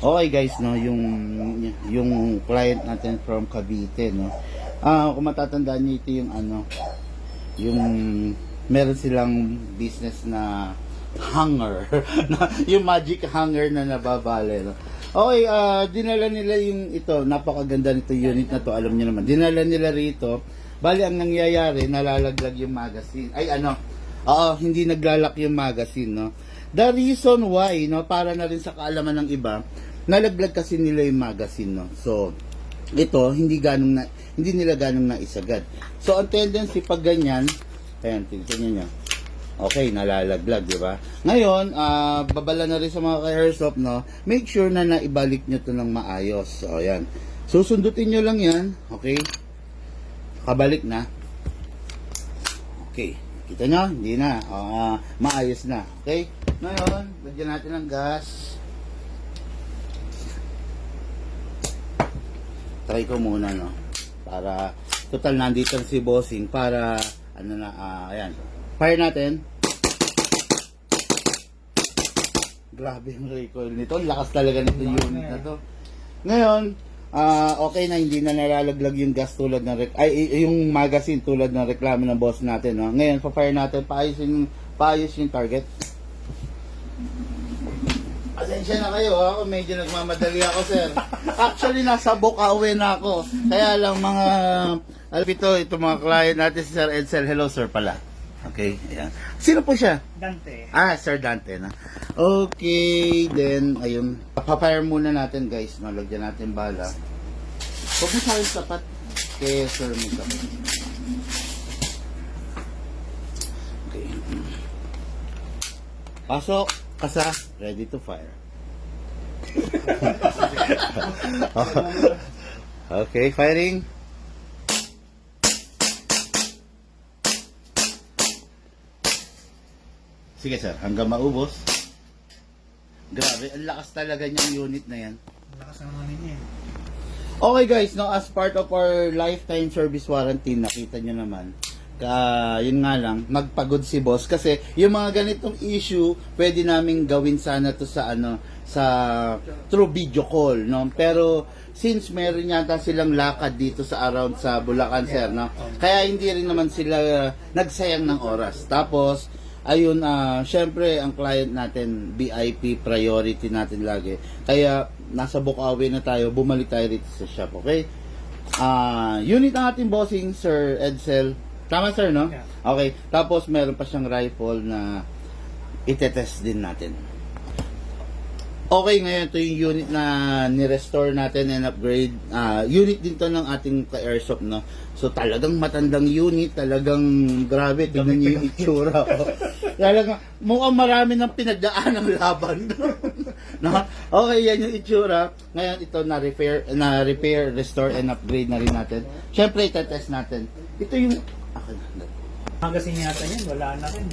Okay guys, no, yung client natin from Cavite, no. Kung matatandaan niyo, ito yung yung meron silang business na hanger, yung magic hanger na nababale, no. Okay, dinala nila yung ito, napakaganda nito unit na to, alam niyo naman. Dinala nila rito. Bali ang nangyayari, nalalaglag yung magazine. Hindi naglalak yung magazine, no. The reason why, no, para na rin sa kaalaman ng iba, nalaglag kasi nila yung magazine, no. So, ito hindi nila ganong naisagad. So, ang tendency pag ganyan, ayan, tingnan niyo. Okay, nalalaglag, di ba? Ngayon, babala na rin sa mga ka-airsoft, no. Make sure na naibalik nyo to ng maayos. So, ayan. Susundutin nyo lang yan, okay? Kabalik na. Okay. Kita nyo? Hindi na. Maayos na. Okay? Ngayon, lagyan natin ng gas. Try ko muna, no? Para, total nandito si bossing para, ayan. Fire natin. Grabe yung recoil nito. Lakas talaga nito yung unit na to. Ngayon, okay na, hindi na nalalaglag yung gas tulad ng yung magazine tulad ng reklamo ng boss natin, no? Ngayon, pa-fire natin, paayos yung target. Pasensya na kayo, ako medyo nagmamadali ako, sir. Actually, nasa Bukawi na ako. Kaya lang ito mga client natin, si Sir Edsel. Hello, sir pala. Okay, ayan. Sino po siya? Dante. Sir Dante na. Okay, then, ayun. Pa-fire muna natin, guys. Lagyan natin bala. Huwag mo sa akin sapat. Okay, sir, may sapat. Okay. Pasok. Kasa. Ready to fire. Okay, firing. Sige sir, hanggang maubos. Grabe, ang lakas talaga niyang unit na yan. Ang lakas naman niya. Okay guys, no, as part of our lifetime service warranty, nakita nyo naman. Yun nga lang, magpagod si boss kasi yung mga ganitong issue, pwede naming gawin sana to sa through video call, no? Pero since meron yata silang lakad dito sa around sa Bulacan, sir, no? Kaya hindi rin naman sila nagsayang ng oras. Tapos ayun, syempre ang client natin, VIP priority natin lagi. Kaya nasa Bukawi na tayo, bumalik tayo rito sa shop, okay? Unit ng ating bossing, Sir Edsel. Tama sir, no? Yeah. Okay, tapos meron pa siyang rifle na itetest din natin. Okay, ngayon ito yung unit na ni-restore natin and upgrade. Unit din to ng ating ka-airsoft, no? So talagang matandang unit, talagang grabe, tingnan niyo yung itsura. Talagang mukhang marami ng pinagdaan ng laban. No? Okay, yan yung itsura. Ngayon ito na-repair, restore and upgrade na rin natin. Siyempre, itetest natin. Ito yung Magazine yata yan, wala na rin.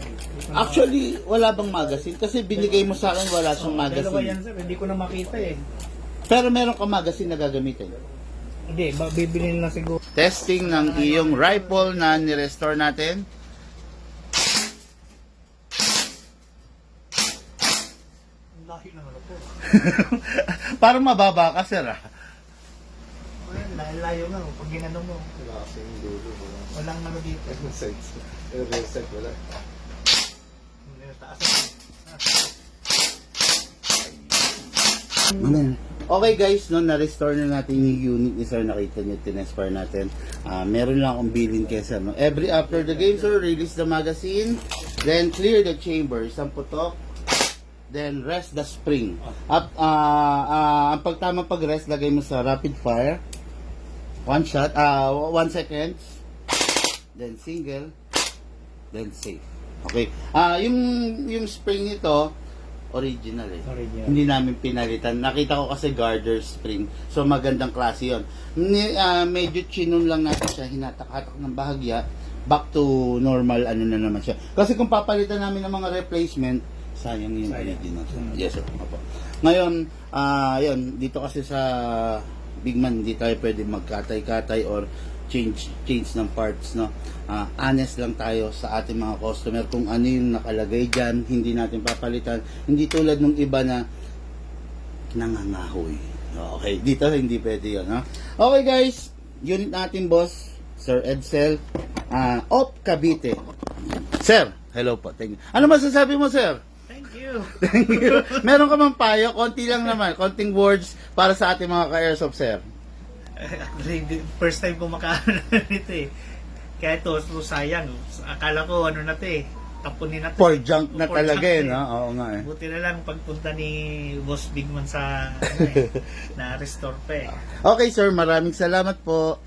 actually, wala bang magazine? Kasi binigay mo sa akin, wala siyang Dalawa magazine. yan sir, hindi ko na makita eh. Pero meron ka magazine na gagamitin. Hindi, bibili na siguro. Testing ng iyong rifle na ni-restore natin. Ang lahi naman po. Parang mababa ka, sir, ah. Layo nga, pag ginanong mo. Wala kasi yung dulo. Walang ano dito. Yung sides. Yung reset, wala. Taas. Okay guys, no, na-restore na natin yung unit ni sir. Nakita niyo, tinespire natin. Meron lang akong bilin kay sir, no? Every after the game, sir, release the magazine, then clear the chamber. Isang putok, then rest the spring. At ang pagtamang pag-rest, lagay mo sa rapid fire. 1 shot, 1 second, then single, then safe. Okay. Yung spring nito, original eh. Original. Hindi namin pinalitan. Nakita ko kasi garter spring. So magandang klase 'yon. Medyo chinon lang natin siya, hinatak-hatak ng bahagya, back to normal na naman siya. Kasi kung papalitan namin ng mga replacement, sayang yung original. Yes sir. Opo. Ngayon, yun, dito kasi sa Big Man, hindi tayo pwede magkatay-katay or change ng parts, no. Honest lang tayo sa ating mga customer kung ano yung nakalagay diyan, hindi natin papalitan. Hindi tulad ng iba na nangangahoy. Okay, dito hindi pwede yun, ha? Okay guys, unit natin boss, Sir Edsel, of Cavite. Sir, hello po. Thank you. Ano masasabi mo, sir? Thank you. Thank you. Meron ka mang payo, konti lang naman, konting words para sa ating mga ka-airsoft, sir. Actually, first time ko makaano nito eh. Kaya ito, sayang. Akala ko ano na to eh. Tapunin na to. For junk na For talaga junk eh, no? Oo nga eh. Buti na lang pagpunta ni Boss Bigman sa na restore pa eh. Okay sir, maraming salamat po.